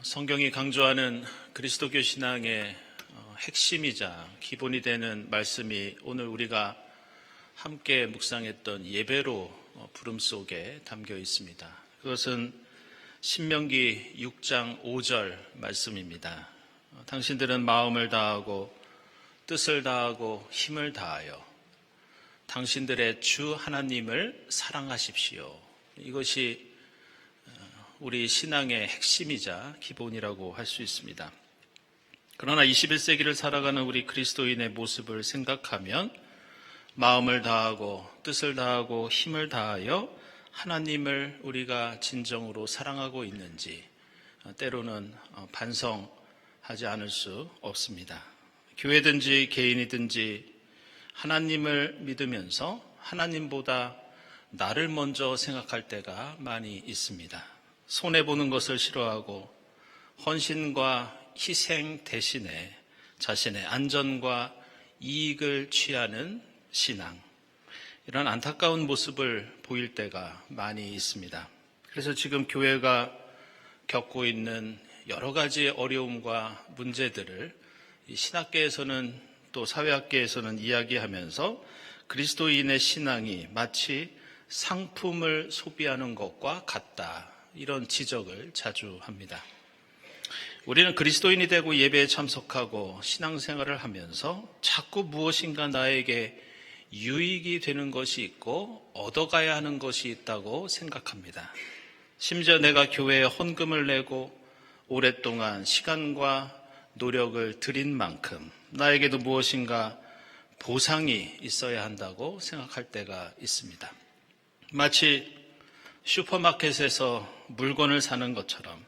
성경이 강조하는 그리스도교 신앙의 핵심이자 기본이 되는 말씀이 오늘 우리가 함께 묵상했던 예배로 부름 속에 담겨 있습니다. 그것은 신명기 6장 5절 말씀입니다. 당신들은 마음을 다하고 뜻을 다하고 힘을 다하여 당신들의 주 하나님을 사랑하십시오. 이것이 우리 신앙의 핵심이자 기본이라고 할 수 있습니다. 그러나 21세기를 살아가는 우리 그리스도인의 모습을 생각하면 마음을 다하고 뜻을 다하고 힘을 다하여 하나님을 우리가 진정으로 사랑하고 있는지 때로는 반성하지 않을 수 없습니다. 교회든지 개인이든지 하나님을 믿으면서 하나님보다 나를 먼저 생각할 때가 많이 있습니다. 손해보는 것을 싫어하고 헌신과 희생 대신에 자신의 안전과 이익을 취하는 신앙, 이런 안타까운 모습을 보일 때가 많이 있습니다. 그래서 지금 교회가 겪고 있는 여러 가지 어려움과 문제들을 신학계에서는 또 사회학계에서는 이야기하면서 그리스도인의 신앙이 마치 상품을 소비하는 것과 같다, 이런 지적을 자주 합니다. 우리는 그리스도인이 되고 예배에 참석하고 신앙생활을 하면서 자꾸 무엇인가 나에게 유익이 되는 것이 있고 얻어가야 하는 것이 있다고 생각합니다. 심지어 내가 교회에 헌금을 내고 오랫동안 시간과 노력을 들인 만큼 나에게도 무엇인가 보상이 있어야 한다고 생각할 때가 있습니다. 마치 슈퍼마켓에서 물건을 사는 것처럼,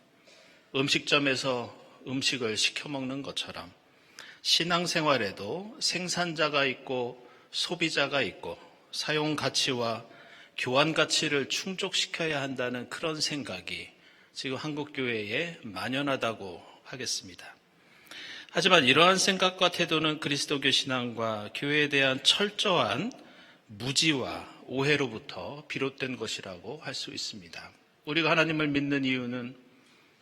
음식점에서 음식을 시켜 먹는 것처럼 신앙생활에도 생산자가 있고 소비자가 있고 사용 가치와 교환 가치를 충족시켜야 한다는 그런 생각이 지금 한국 교회에 만연하다고 하겠습니다. 하지만 이러한 생각과 태도는 그리스도교 신앙과 교회에 대한 철저한 무지와 오해로부터 비롯된 것이라고 할 수 있습니다. 우리가 하나님을 믿는 이유는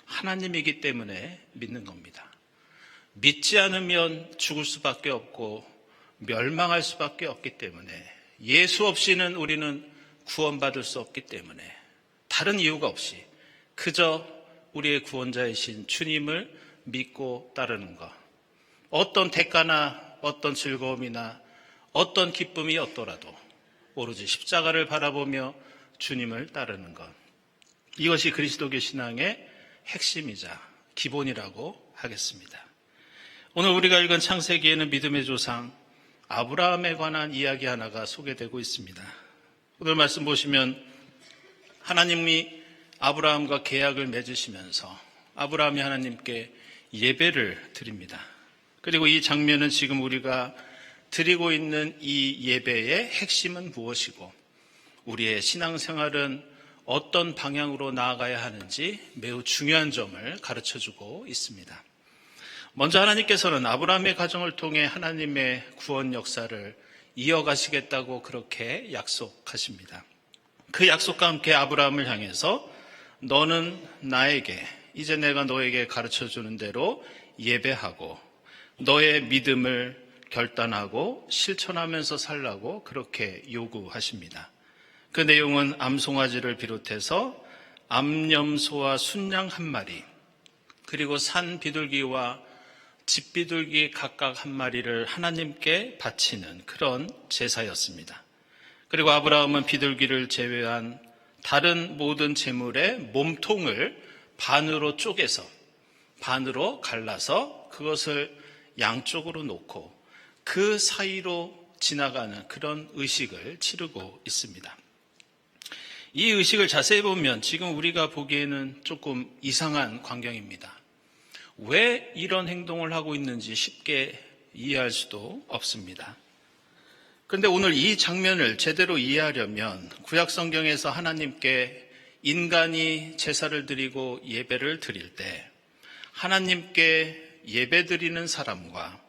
하나님이기 때문에 믿는 겁니다. 믿지 않으면 죽을 수밖에 없고 멸망할 수밖에 없기 때문에, 예수 없이는 우리는 구원받을 수 없기 때문에, 다른 이유가 없이 그저 우리의 구원자이신 주님을 믿고 따르는 것, 어떤 대가나 어떤 즐거움이나 어떤 기쁨이 없더라도 오로지 십자가를 바라보며 주님을 따르는 것, 이것이 그리스도교 신앙의 핵심이자 기본이라고 하겠습니다. 오늘 우리가 읽은 창세기에는 믿음의 조상 아브라함에 관한 이야기 하나가 소개되고 있습니다. 오늘 말씀 보시면 하나님이 아브라함과 계약을 맺으시면서 아브라함이 하나님께 예배를 드립니다. 그리고 이 장면은 지금 우리가 드리고 있는 이 예배의 핵심은 무엇이고 우리의 신앙생활은 어떤 방향으로 나아가야 하는지 매우 중요한 점을 가르쳐주고 있습니다. 먼저 하나님께서는 아브라함의 가정을 통해 하나님의 구원 역사를 이어가시겠다고 그렇게 약속하십니다. 그 약속과 함께 아브라함을 향해서 너는 나에게, 이제 내가 너에게 가르쳐주는 대로 예배하고 너의 믿음을 결단하고 실천하면서 살라고 그렇게 요구하십니다. 그 내용은 암송아지를 비롯해서 암염소와 순양 한 마리, 그리고 산 비둘기와 집 비둘기 각각 한 마리를 하나님께 바치는 그런 제사였습니다. 그리고 아브라함은 비둘기를 제외한 다른 모든 제물의 몸통을 반으로 쪼개서 반으로 갈라서 그것을 양쪽으로 놓고 그 사이로 지나가는 그런 의식을 치르고 있습니다. 이 의식을 자세히 보면 지금 우리가 보기에는 조금 이상한 광경입니다. 왜 이런 행동을 하고 있는지 쉽게 이해할 수도 없습니다. 그런데 오늘 이 장면을 제대로 이해하려면 구약 성경에서 하나님께 인간이 제사를 드리고 예배를 드릴 때 하나님께 예배 드리는 사람과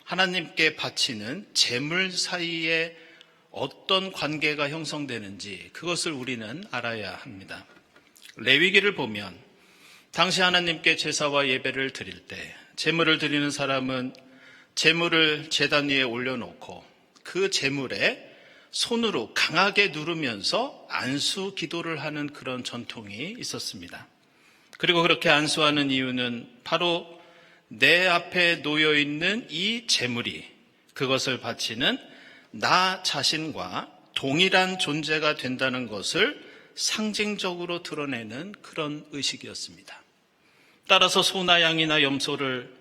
하나님께 바치는 제물 사이에 어떤 관계가 형성되는지 그것을 우리는 알아야 합니다. 레위기를 보면 당시 하나님께 제사와 예배를 드릴 때 제물을 드리는 사람은 제물을 제단 위에 올려놓고 그 제물에 손으로 강하게 누르면서 안수 기도를 하는 그런 전통이 있었습니다. 그리고 그렇게 안수하는 이유는 바로 내 앞에 놓여있는 이 제물이 그것을 바치는 나 자신과 동일한 존재가 된다는 것을 상징적으로 드러내는 그런 의식이었습니다. 따라서 소나 양이나 염소를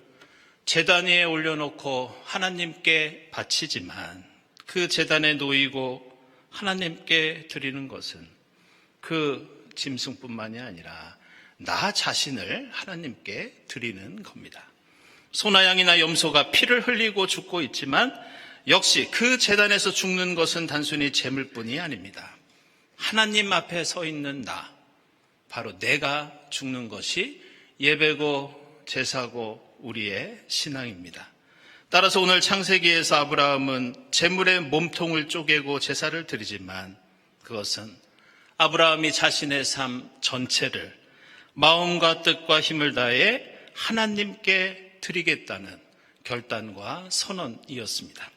제단 위에 올려놓고 하나님께 바치지만 그 제단에 놓이고 하나님께 드리는 것은 그 짐승뿐만이 아니라 나 자신을 하나님께 드리는 겁니다. 소나 양이나 염소가 피를 흘리고 죽고 있지만 역시 그 제단에서 죽는 것은 단순히 제물뿐이 아닙니다. 하나님 앞에 서 있는 나, 바로 내가 죽는 것이 예배고 제사고 우리의 신앙입니다. 따라서 오늘 창세기에서 아브라함은 제물의 몸통을 쪼개고 제사를 드리지만 그것은 아브라함이 자신의 삶 전체를 마음과 뜻과 힘을 다해 하나님께 드리겠다는 결단과 선언이었습니다.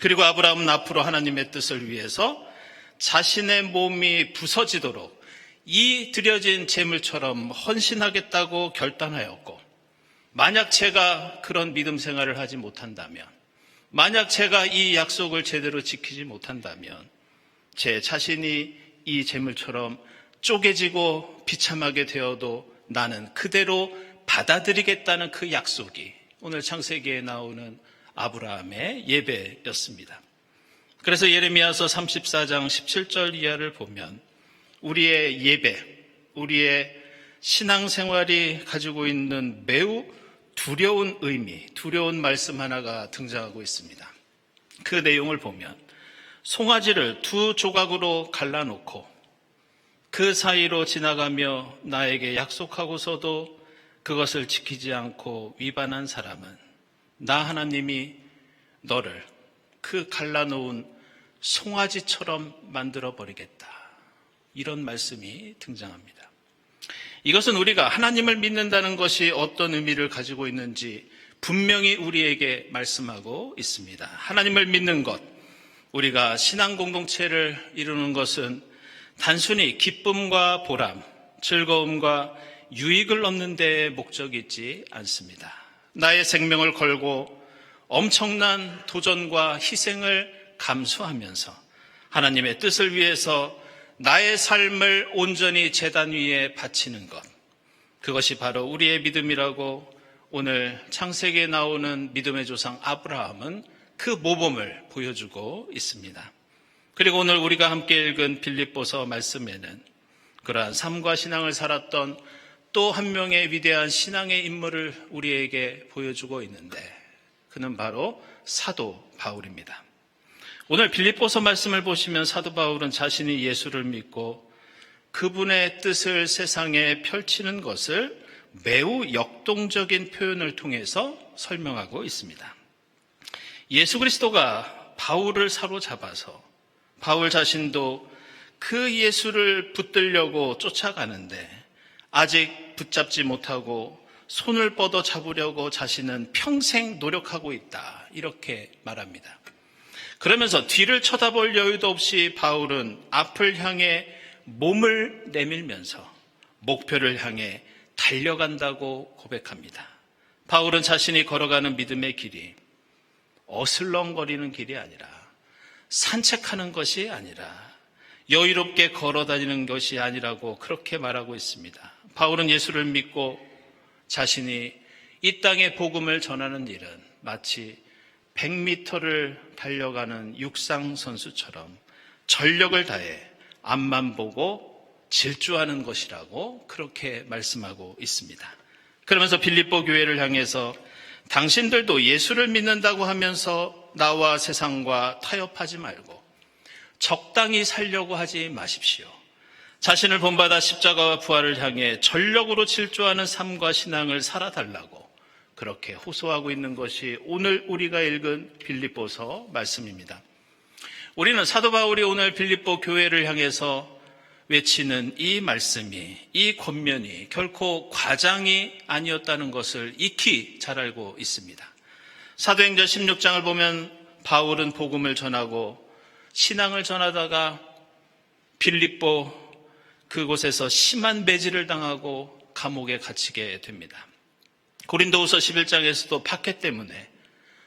그리고 아브라함은 앞으로 하나님의 뜻을 위해서 자신의 몸이 부서지도록 이 드려진 제물처럼 헌신하겠다고 결단하였고, 만약 제가 그런 믿음 생활을 하지 못한다면, 만약 제가 이 약속을 제대로 지키지 못한다면 제 자신이 이 제물처럼 쪼개지고 비참하게 되어도 나는 그대로 받아들이겠다는 그 약속이 오늘 창세기에 나오는 아브라함의 예배였습니다. 그래서 예레미야서 34장 17절 이하를 보면 우리의 예배, 우리의 신앙생활이 가지고 있는 매우 두려운 의미, 두려운 말씀 하나가 등장하고 있습니다. 그 내용을 보면 송아지를 두 조각으로 갈라놓고 그 사이로 지나가며 나에게 약속하고서도 그것을 지키지 않고 위반한 사람은 나 하나님이 너를 그 갈라놓은 송아지처럼 만들어버리겠다. 이런 말씀이 등장합니다. 이것은 우리가 하나님을 믿는다는 것이 어떤 의미를 가지고 있는지 분명히 우리에게 말씀하고 있습니다. 하나님을 믿는 것, 우리가 신앙 공동체를 이루는 것은 단순히 기쁨과 보람, 즐거움과 유익을 얻는 데에 목적이 있지 않습니다. 나의 생명을 걸고 엄청난 도전과 희생을 감수하면서 하나님의 뜻을 위해서 나의 삶을 온전히 제단 위에 바치는 것, 그것이 바로 우리의 믿음이라고 오늘 창세기에 나오는 믿음의 조상 아브라함은 그 모범을 보여주고 있습니다. 그리고 오늘 우리가 함께 읽은 빌립보서 말씀에는 그러한 삶과 신앙을 살았던 또 한 명의 위대한 신앙의 인물을 우리에게 보여주고 있는데 그는 바로 사도 바울입니다. 오늘 빌립보서 말씀을 보시면 사도 바울은 자신이 예수를 믿고 그분의 뜻을 세상에 펼치는 것을 매우 역동적인 표현을 통해서 설명하고 있습니다. 예수 그리스도가 바울을 사로잡아서 바울 자신도 그 예수를 붙들려고 쫓아가는데 아직 붙잡지 못하고 손을 뻗어 잡으려고 자신은 평생 노력하고 있다. 이렇게 말합니다. 그러면서 뒤를 쳐다볼 여유도 없이 바울은 앞을 향해 몸을 내밀면서 목표를 향해 달려간다고 고백합니다. 바울은 자신이 걸어가는 믿음의 길이 어슬렁거리는 길이 아니라 산책하는 것이 아니라 여유롭게 걸어다니는 것이 아니라고 그렇게 말하고 있습니다. 바울은 예수를 믿고 자신이 이 땅에 복음을 전하는 일은 마치 100m를 달려가는 육상 선수처럼 전력을 다해 앞만 보고 질주하는 것이라고 그렇게 말씀하고 있습니다. 그러면서 빌립보 교회를 향해서 당신들도 예수를 믿는다고 하면서 나와 세상과 타협하지 말고 적당히 살려고 하지 마십시오. 자신을 본받아 십자가와 부활을 향해 전력으로 질주하는 삶과 신앙을 살아달라고 그렇게 호소하고 있는 것이 오늘 우리가 읽은 빌립보서 말씀입니다. 우리는 사도 바울이 오늘 빌립보 교회를 향해서 외치는 이 말씀이, 이 권면이 결코 과장이 아니었다는 것을 익히 잘 알고 있습니다. 사도행전 16장을 보면 바울은 복음을 전하고 신앙을 전하다가 빌립보 그곳에서 심한 매질을 당하고 감옥에 갇히게 됩니다. 고린도후서 11장에서도 박해 때문에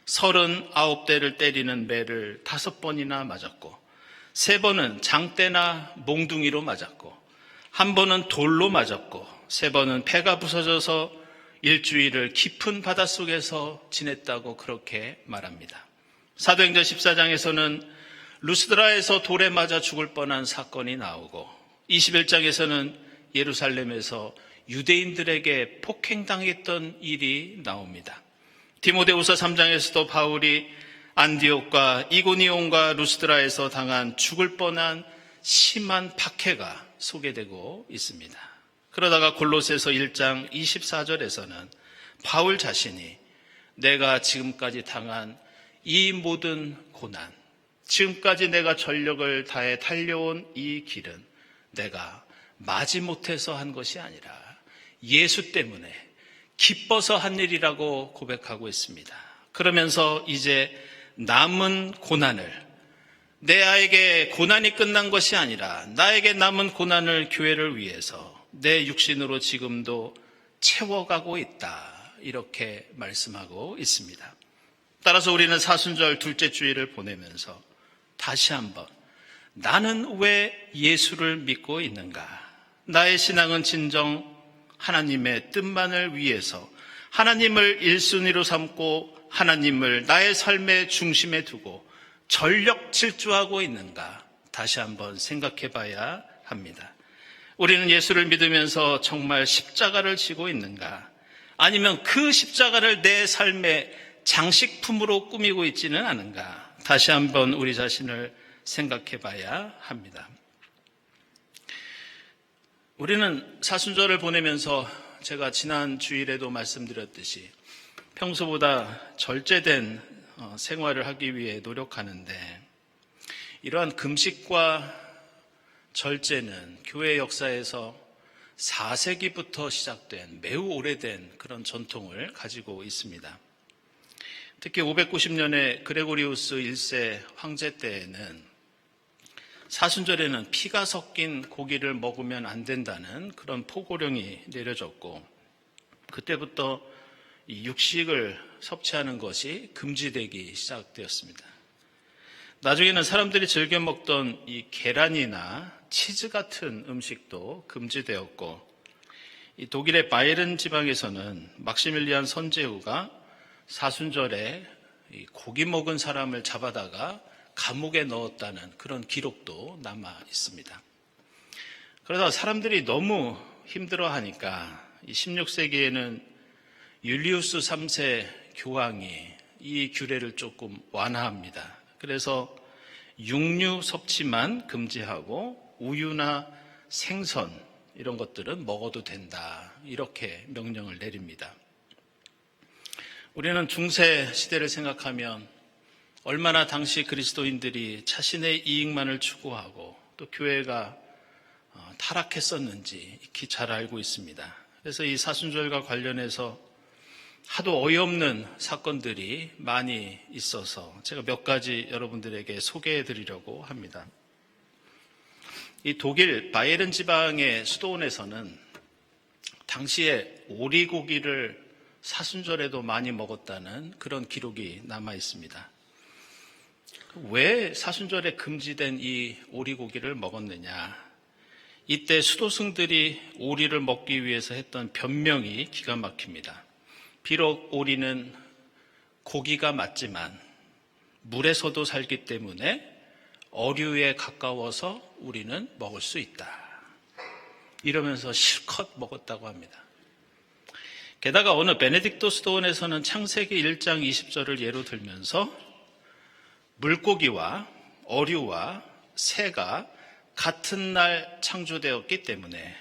39대를 때리는 매를 5번이나 맞았고 3번은 장대나 몽둥이로 맞았고 1번은 돌로 맞았고 3번은 배가 부서져서 일주일을 깊은 바닷속에서 지냈다고 그렇게 말합니다. 사도행전 14장에서는 루스드라에서 돌에 맞아 죽을 뻔한 사건이 나오고 21장에서는 예루살렘에서 유대인들에게 폭행당했던 일이 나옵니다. 디모데후서 3장에서도 바울이 안디옥과 이고니온과 루스드라에서 당한 죽을 뻔한 심한 박해가 소개되고 있습니다. 그러다가 골로새서 1장 24절에서는 바울 자신이 내가 지금까지 당한 이 모든 고난, 지금까지 내가 전력을 다해 달려온 이 길은 내가 마지못해서 한 것이 아니라 예수 때문에 기뻐서 한 일이라고 고백하고 있습니다. 그러면서 이제 남은 고난을, 내에게 고난이 끝난 것이 아니라 나에게 남은 고난을 교회를 위해서 내 육신으로 지금도 채워가고 있다, 이렇게 말씀하고 있습니다. 따라서 우리는 사순절 둘째 주일을 보내면서 다시 한번 나는 왜 예수를 믿고 있는가? 나의 신앙은 진정 하나님의 뜻만을 위해서 하나님을 1순위로 삼고 하나님을 나의 삶의 중심에 두고 전력 질주하고 있는가? 다시 한번 생각해 봐야 합니다. 우리는 예수를 믿으면서 정말 십자가를 지고 있는가? 아니면 그 십자가를 내 삶의 장식품으로 꾸미고 있지는 않은가? 다시 한번 우리 자신을 생각해 봐야 합니다. 우리는 사순절을 보내면서 제가 지난 주일에도 말씀드렸듯이 평소보다 절제된 생활을 하기 위해 노력하는데, 이러한 금식과 절제는 교회 역사에서 4세기부터 시작된 매우 오래된 그런 전통을 가지고 있습니다. 특히 590년에 그레고리우스 1세 황제 때에는 사순절에는 피가 섞인 고기를 먹으면 안 된다는 그런 포고령이 내려졌고, 그때부터 이 육식을 섭취하는 것이 금지되기 시작되었습니다. 나중에는 사람들이 즐겨 먹던 이 계란이나 치즈 같은 음식도 금지되었고, 이 독일의 바이에른 지방에서는 막시밀리안 선제후가 사순절에 고기 먹은 사람을 잡아다가 감옥에 넣었다는 그런 기록도 남아 있습니다. 그러다 사람들이 너무 힘들어하니까 16세기에는 율리우스 3세 교황이 이 규례를 조금 완화합니다. 그래서 육류 섭취만 금지하고 우유나 생선 이런 것들은 먹어도 된다, 이렇게 명령을 내립니다. 우리는 중세 시대를 생각하면 얼마나 당시 그리스도인들이 자신의 이익만을 추구하고 또 교회가 타락했었는지 익히 잘 알고 있습니다. 그래서 이 사순절과 관련해서 하도 어이없는 사건들이 많이 있어서 제가 몇 가지 여러분들에게 소개해 드리려고 합니다. 이 독일 바이에른 지방의 수도원에서는 당시에 오리고기를 사순절에도 많이 먹었다는 그런 기록이 남아 있습니다. 왜 사순절에 금지된 이 오리고기를 먹었느냐? 이때 수도승들이 오리를 먹기 위해서 했던 변명이 기가 막힙니다. 비록 오리는 고기가 맞지만 물에서도 살기 때문에 어류에 가까워서 우리는 먹을 수 있다, 이러면서 실컷 먹었다고 합니다. 게다가 어느 베네딕토 수도원에서는 창세기 1장 20절을 예로 들면서 물고기와 어류와 새가 같은 날 창조되었기 때문에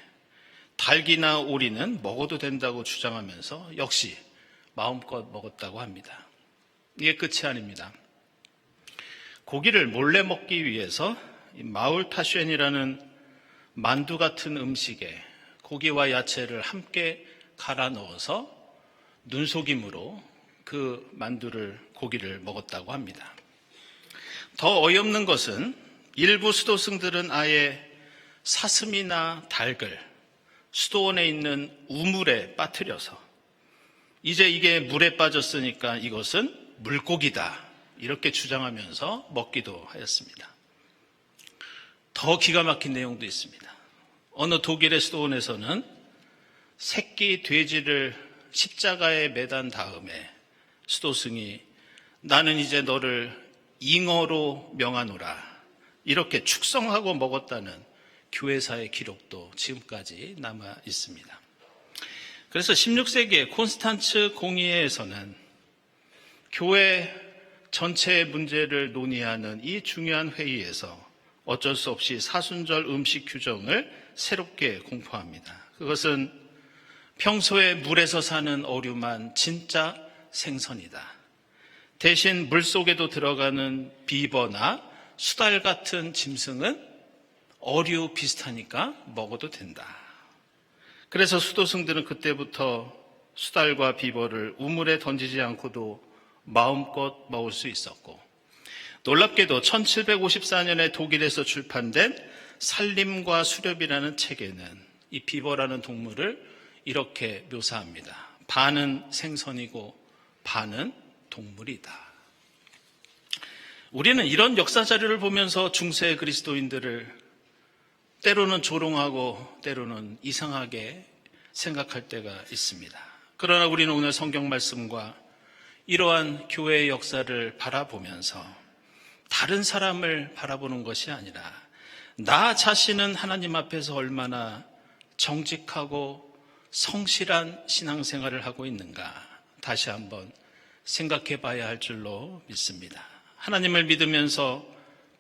닭이나 오리는 먹어도 된다고 주장하면서 역시 마음껏 먹었다고 합니다. 이게 끝이 아닙니다. 고기를 몰래 먹기 위해서 마울 타쉔이라는 만두 같은 음식에 고기와 야채를 함께 갈아 넣어서 눈속임으로 그 만두를, 고기를 먹었다고 합니다. 더 어이없는 것은 일부 수도승들은 아예 사슴이나 닭을 수도원에 있는 우물에 빠뜨려서 이제 이게 물에 빠졌으니까 이것은 물고기다, 이렇게 주장하면서 먹기도 하였습니다. 더 기가 막힌 내용도 있습니다. 어느 독일의 수도원에서는 새끼 돼지를 십자가에 매단 다음에 수도승이 나는 이제 너를 잉어로 명하노라, 이렇게 축성하고 먹었다는 교회사의 기록도 지금까지 남아 있습니다. 그래서 16세기에 콘스탄츠 공의회에서는 교회 전체의 문제를 논의하는 이 중요한 회의에서 어쩔 수 없이 사순절 음식 규정을 새롭게 공포합니다. 그것은 평소에 물에서 사는 어류만 진짜 생선이다. 대신 물속에도 들어가는 비버나 수달 같은 짐승은 어류 비슷하니까 먹어도 된다. 그래서 수도승들은 그때부터 수달과 비버를 우물에 던지지 않고도 마음껏 먹을 수 있었고, 놀랍게도 1754년에 독일에서 출판된 산림과 수렵이라는 책에는 이 비버라는 동물을 이렇게 묘사합니다. 반은 생선이고 반은 동물이다. 우리는 이런 역사 자료를 보면서 중세 그리스도인들을 때로는 조롱하고 때로는 이상하게 생각할 때가 있습니다. 그러나 우리는 오늘 성경 말씀과 이러한 교회의 역사를 바라보면서 다른 사람을 바라보는 것이 아니라 나 자신은 하나님 앞에서 얼마나 정직하고 성실한 신앙생활을 하고 있는가 다시 한번 생각해 봐야 할 줄로 믿습니다. 하나님을 믿으면서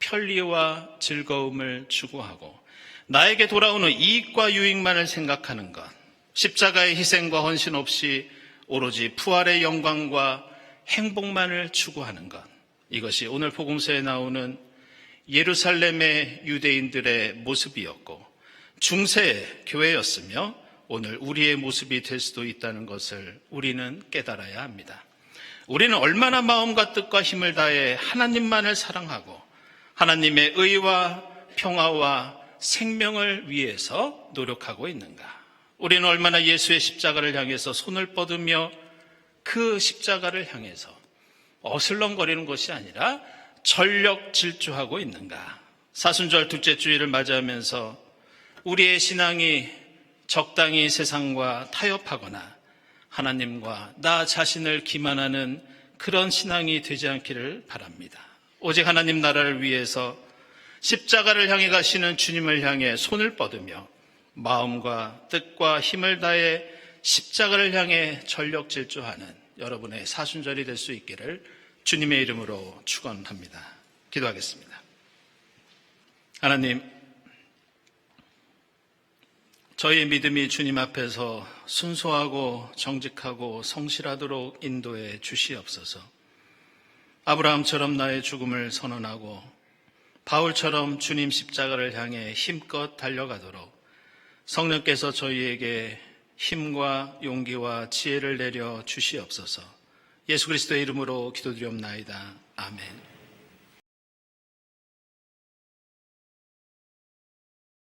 편리와 즐거움을 추구하고 나에게 돌아오는 이익과 유익만을 생각하는 것, 십자가의 희생과 헌신 없이 오로지 부활의 영광과 행복만을 추구하는 것, 이것이 오늘 복음서에 나오는 예루살렘의 유대인들의 모습이었고 중세의 교회였으며 오늘 우리의 모습이 될 수도 있다는 것을 우리는 깨달아야 합니다. 우리는 얼마나 마음과 뜻과 힘을 다해 하나님만을 사랑하고 하나님의 의와 평화와 생명을 위해서 노력하고 있는가? 우리는 얼마나 예수의 십자가를 향해서 손을 뻗으며 그 십자가를 향해서 어슬렁거리는 것이 아니라 전력 질주하고 있는가? 사순절 둘째 주일을 맞이하면서 우리의 신앙이 적당히 세상과 타협하거나 하나님과 나 자신을 기만하는 그런 신앙이 되지 않기를 바랍니다. 오직 하나님 나라를 위해서 십자가를 향해 가시는 주님을 향해 손을 뻗으며 마음과 뜻과 힘을 다해 십자가를 향해 전력 질주하는 여러분의 사순절이 될 수 있기를 주님의 이름으로 축원합니다. 기도하겠습니다. 하나님, 저희의 믿음이 주님 앞에서 순수하고 정직하고 성실하도록 인도해 주시옵소서. 아브라함처럼 나의 죽음을 선언하고 바울처럼 주님 십자가를 향해 힘껏 달려가도록 성령께서 저희에게 힘과 용기와 지혜를 내려 주시옵소서. 예수 그리스도의 이름으로 기도드리옵나이다. 아멘.